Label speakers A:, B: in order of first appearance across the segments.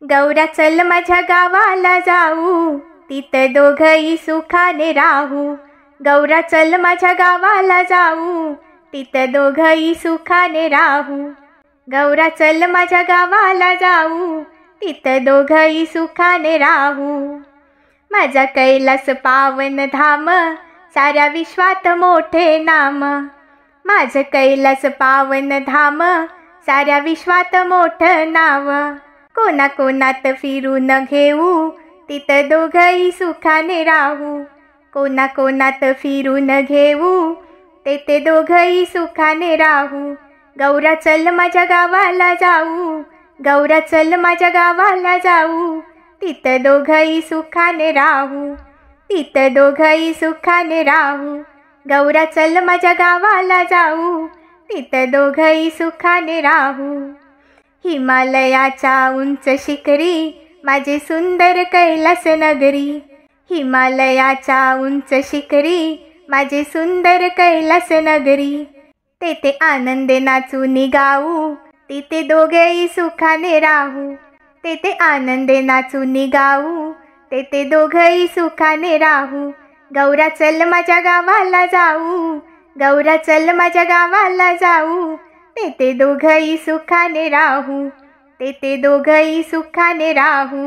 A: गौरा चल माझ्या गावाला जाऊ, तिथं दोघंही सुखाने राहू. गौरा चल माझ्या गावाला जाऊ, तिथं दोघंही सुखाने राहू. गौरा चल माझ्या गावाला जाऊ, तिथं दोघंही सुखाने राहू. माझा कैलास पावन धाम, साऱ्या विश्वात मोठे नाम. माझं कैलास पावन धाम, साऱ्या विश्वात मोठं नाव. कोणाकोणात फिरून घेऊ, तिथं दोघंही सुखाने राहू. कोणाकोणात फिरून घेऊ, तेथे दोघंही सुखाने राहू. गौरा चल माझ्या गावाला जाऊ, गौरा चल माझ्या गावाला जाऊ, तिथं दोघंही सुखाने राहू. तिथं दोघंही सुखाने राहू. गौरा चल माझ्या गावाला जाऊ, तिथं दोघंही सुखाने राहू. हिमालयाच्या उंच शिखरी, माझी सुंदर कैलास नगरी. हिमालयाच्या उंच शिखरी, माझी सुंदर कैलास नगरी. तेथे आनंदे नाचून गाऊ, तिथे दोघेही सुखाने राहू. तेथे आनंदे नाचून गाऊ, तेथे दोघंही सुखाने राहू. गौरा चल माझ्या गावाला जाऊ, गौरा चल माझ्या गावाला जाऊ, तेथे दोघंही सुखाने राहू. तेथे दोघंही सुखाने राहू.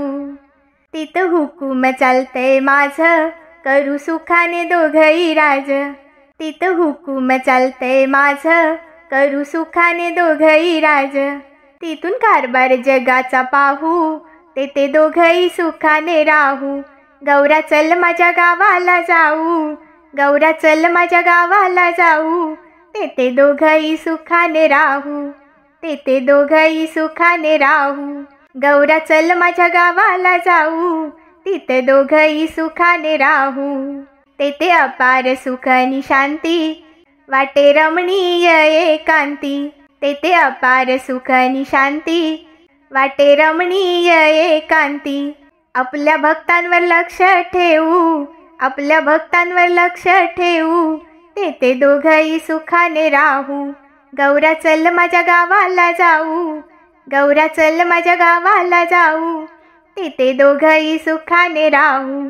A: तिथं हुकूम चालतंय माझं, करू सुखाने दोघंही राज. तिथं हुकूम चालतंय माझं, करू सुखाने दोघंही राज. तिथून कारभार जगाचा पाहू, तेथे दोघंही सुखाने राहू. गौरा चल माझ्या गावाला जाऊ, गौरा चल माझ्या गावाला जाऊ, तेथे दोघंही सुखाने राहू. तेथे दोघंही सुखाने राहू. गौरा चल माझ्या गावाला जाऊ, तिथे दोघंही सुखाने राहू. तेथे अपार सुख आणि शांती, वाटे रमणीय एकांती. तेथे अपार सुख आणि शांती, वाटे रमणीय एकांती. आपल्या भक्तांवर लक्ष ठेवू, आपल्या भक्तांवर लक्ष ठेवू, तेथे दोघंही सुखाने राहू. गौरा चल माझ्या गावाला जाऊ, गौरा चल माझ्या गावाला जाऊ, तिथे दोघंही सुखाने राहू.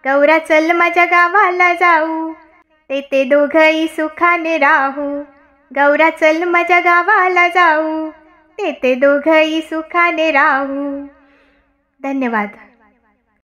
A: गौरा चल माझ्या गावाला जाऊ, तेथे दोघंही सुखाने राहू. गौरा चल माझ्या गावाला जाऊ, तेथे दोघंही सुखाने राहू. धन्यवाद.